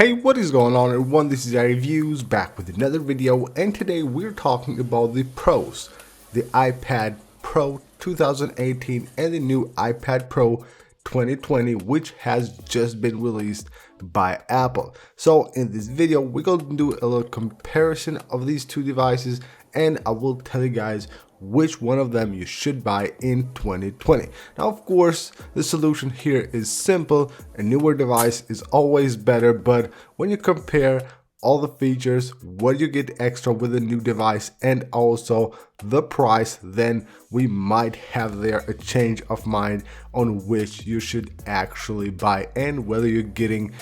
Hey, what is going on everyone? This is iReviews back with another video, and today we're talking about the pros, the iPad Pro 2018 and the new iPad Pro 2020, which has just been released by Apple. So in this video we're going to do a little comparison of these two devices, and I will tell you guys which one of them you should buy in 2020. Now, of course, the solution here is simple. A newer device is always better, but when you compare all the features, what you get extra with a new device, and also the price, then we might have there a change of mind on which you should actually buy and whether you're getting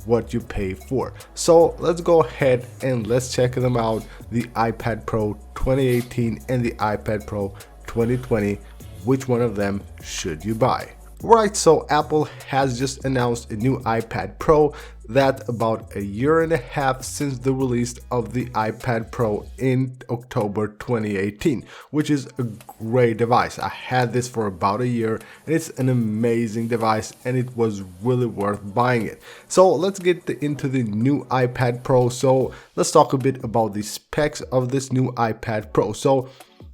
what you pay for. So let's go ahead and let's check them out, the iPad Pro 2018 and the iPad Pro 2020. Which one of them should you buy? Right, so Apple has just announced a new iPad Pro that about a year and a half since the release of the iPad Pro in October 2018, which is a great device. I had this for about a year and it's an amazing device and it was really worth buying it. So let's get into the new iPad Pro. So let's talk a bit about the specs of this new iPad Pro. So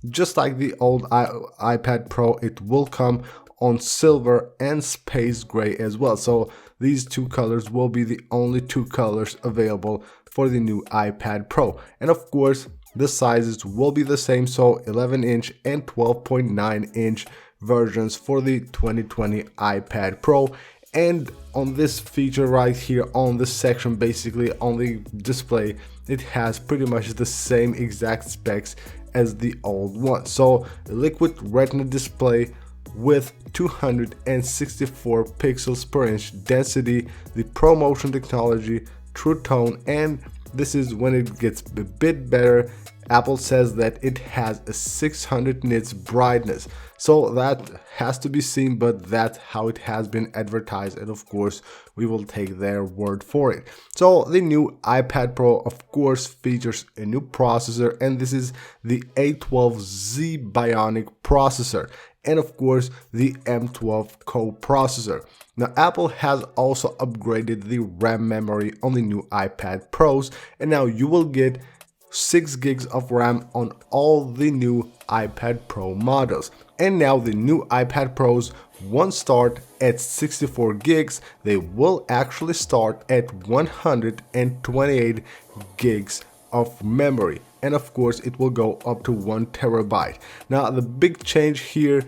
just like the old iPad Pro, it will come on silver and space gray as well. So these two colors will be the only two colors available for the new iPad Pro. And of course, the sizes will be the same, so 11-inch and 12.9-inch versions for the 2020 iPad Pro. And on this feature right here on this section, basically on the display, it has pretty much the same exact specs as the old one. So a liquid retina display with 264 pixels per inch density, the ProMotion technology, True Tone, and this is when it gets a bit better. Apple says that it has a 600 nits brightness, so that has to be seen, but that's how it has been advertised, and of course we will take their word for it. So the new iPad Pro of course features a new processor, and this is the A12Z Bionic processor, and of course the M12 co-processor. Now Apple has also upgraded the RAM memory on the new iPad Pros, and now you will get 6 gigs of RAM on all the new iPad Pro models. And now the new iPad Pros won't start at 64 gigs, they will actually start at 128 gigs of memory, and of course it will go up to 1 terabyte. Now the big change here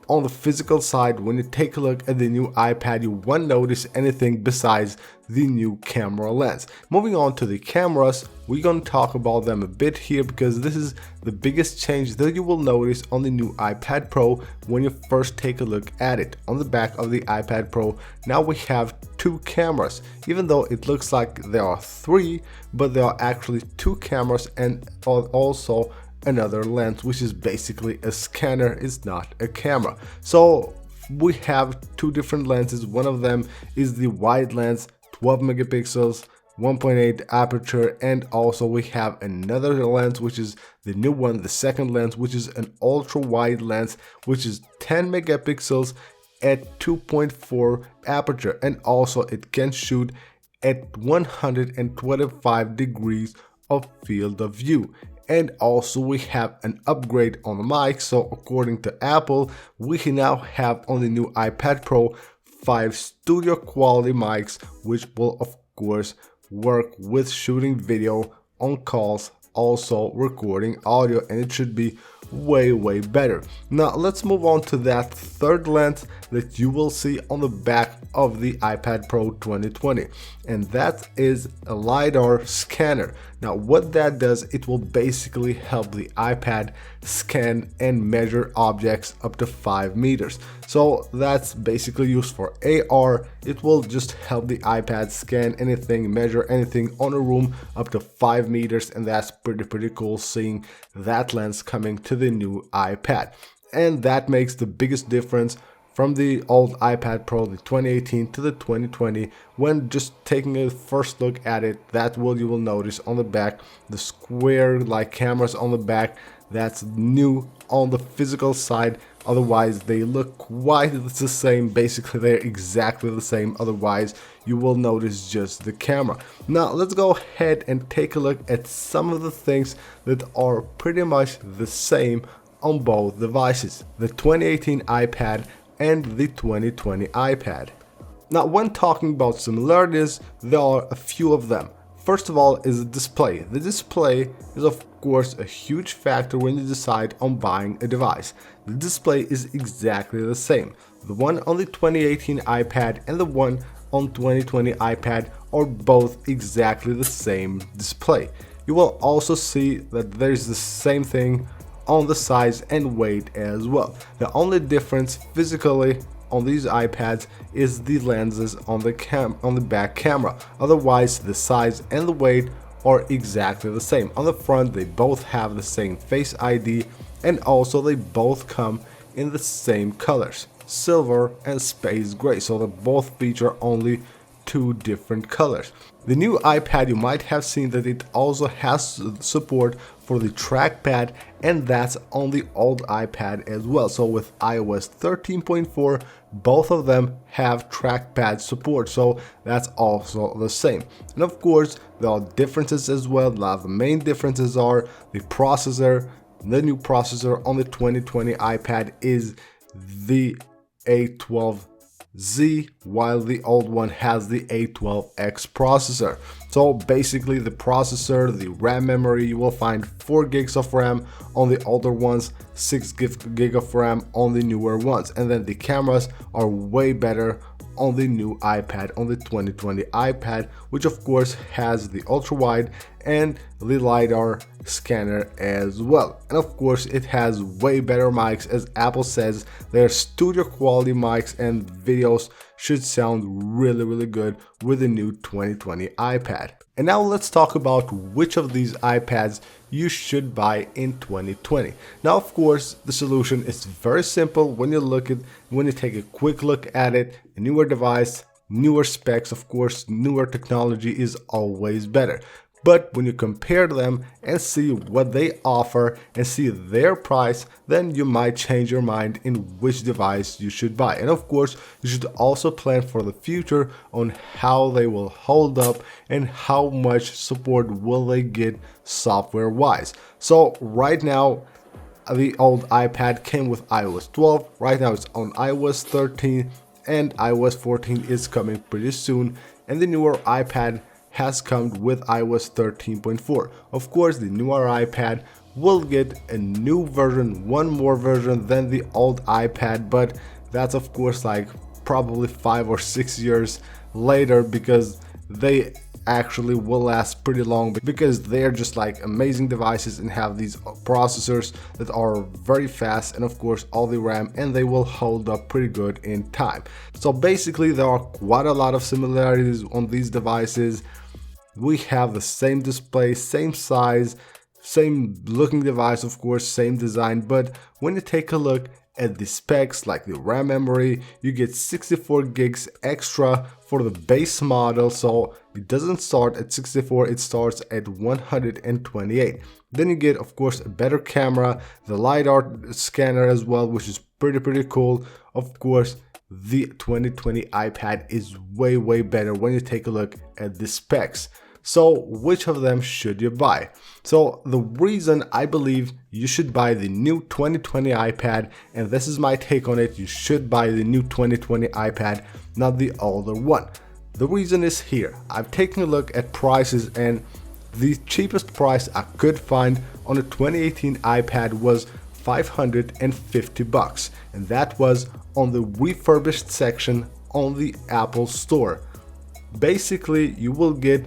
on the physical side, when you take a look at the new iPad, you won't notice anything besides the new camera lens. Moving on to the cameras, we're going to talk about them a bit here because this is the biggest change that you will notice on the new iPad Pro when you first take a look at it. On the back of the iPad Pro, now we have 2 cameras, even though it looks like there are 3, but there are actually 2 cameras and also another lens, which is basically a scanner, it's not a camera. So we have 2 different lenses. One of them is the wide lens, 12 megapixels, 1.8 aperture, and also we have another lens, which is the new one, the second lens, which is an ultra wide lens, which is 10 megapixels at 2.4 aperture, and also it can shoot at 125 degrees of field of view. And also we have an upgrade on the mic. So according to Apple, we can now have on the new iPad Pro 5 studio quality mics, which will of course work with shooting video on calls, also recording audio, and it should be way better. Now let's move on to that third lens that you will see on the back of the iPad Pro 2020, and that is a LiDAR scanner. Now what that does, it will basically help the iPad scan and measure objects up to 5 meters. So that's basically used for AR. It will just help the iPad scan anything, measure anything on a room up to 5 meters, and that's pretty cool seeing that lens coming to the new iPad. And that makes the biggest difference from the old iPad Pro, the 2018 to the 2020. When just taking a first look at it, that you will notice on the back, the square like cameras on the back, that's new on the physical side otherwise they look quite the same. Basically they're exactly the same, otherwise you will notice just the camera. Now let's go ahead and take a look at some of the things that are pretty much the same on both devices, the 2018 iPad and the 2020 iPad. Now when talking about similarities, there are a few of them. First of all is the display. The display is of course a huge factor when you decide on buying a device. The display is exactly the same. The one on the 2018 iPad and the one on 2020 iPad are both exactly the same display. You will also see that there's the same thing on the size and weight as well. The only difference physically on these iPads is the lenses on the back camera. Otherwise the size and the weight are exactly the same. On the front they both have the same Face ID, and also they both come in the same colors, silver and space gray, so they both feature only two different colors. The new iPad, you might have seen that it also has support for the trackpad, and that's on the old iPad as well. So with iOS 13.4, both of them have trackpad support, so that's also the same. And of course there are differences as well. Now the main differences are the processor. The new processor on the 2020 iPad is the A12Z, while the old one has the A12X processor. So basically the processor, the RAM memory, you will find 4 gigs of RAM on the older ones, 6 gig of RAM on the newer ones, and then the cameras are way better on the new iPad, on the 2020 iPad, which of course has the ultra wide and the LiDAR scanner as well. And of course it has way better mics, as Apple says their studio quality mics, and videos should sound really good with the new 2020 iPad. And now let's talk about which of these iPads you should buy in 2020. Now of course the solution is very simple when you take a quick look at it. A newer device, newer specs, of course newer technology is always better. But when you compare them and see what they offer and see their price, then you might change your mind in which device you should buy. And of course, you should also plan for the future on how they will hold up and how much support will they get software wise. So right now, the old iPad came with iOS 12. Right now it's on iOS 13, and iOS 14 is coming pretty soon. And the newer iPad has come with iOS 13.4. Of course, the newer iPad will get a new version, one more version than the old iPad, but that's of course like probably 5 or 6 years later, because they actually will last pretty long, because they're just like amazing devices and have these processors that are very fast, and of course all the RAM, and they will hold up pretty good in time. So basically there are quite a lot of similarities on these devices. We have the same display, same size, same looking device, of course, same design, but when you take a look at the specs, like the RAM memory, you get 64 gigs extra for the base model, so it doesn't start at 64, it starts at 128. Then you get, of course, a better camera, the LiDAR scanner as well, which is pretty cool. Of course, the 2020 iPad is way better when you take a look at the specs. So which of them should you buy? So the reason I believe you should buy the new 2020 iPad, and this is my take on it, you should buy the new 2020 iPad, not the older one. The reason is here. I've taken a look at prices, and the cheapest price I could find on a 2018 iPad was $550, and that was on the refurbished section on the Apple Store. Basically, you will get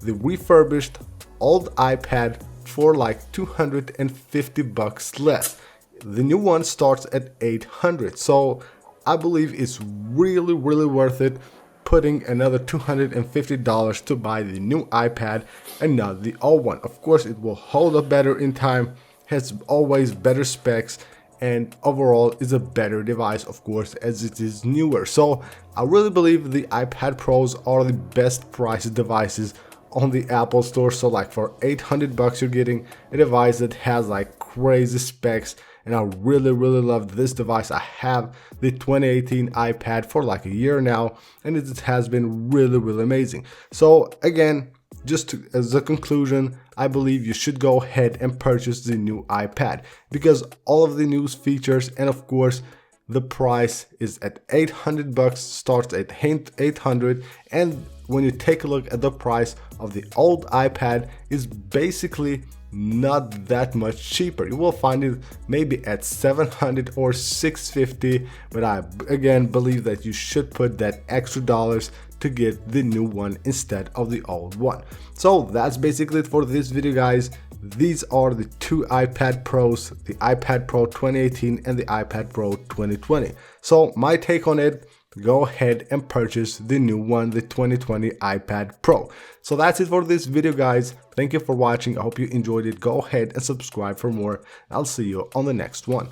the refurbished old iPad for like $250 less. The new one starts at $800, so I believe it's really worth it putting another $250 to buy the new iPad and not the old one. Of course, it will hold up better in time, has always better specs, and overall is a better device, of course, as it is newer. So I really believe the iPad Pros are the best priced devices on the Apple Store. So like for $800 you're getting a device that has like crazy specs and I really loved this device. I have the 2018 iPad for like a year now, and it has been really amazing. So again, as a conclusion, I believe you should go ahead and purchase the new iPad because all of the new features, and of course the price is at 800 bucks, starts at 800, and when you take a look at the price of the old iPad, is basically not that much cheaper. You will find it maybe at 700 or 650, but I again believe that you should put that extra dollars to get the new one instead of the old one. So that's basically it for this video, guys. These are the two iPad Pros, the iPad Pro 2018 and the iPad Pro 2020. So my take on it, go ahead and purchase the new one, the 2020 iPad Pro. So that's it for this video, guys. Thank you for watching. I hope you enjoyed it. Go ahead and subscribe for more. I'll see you on the next one.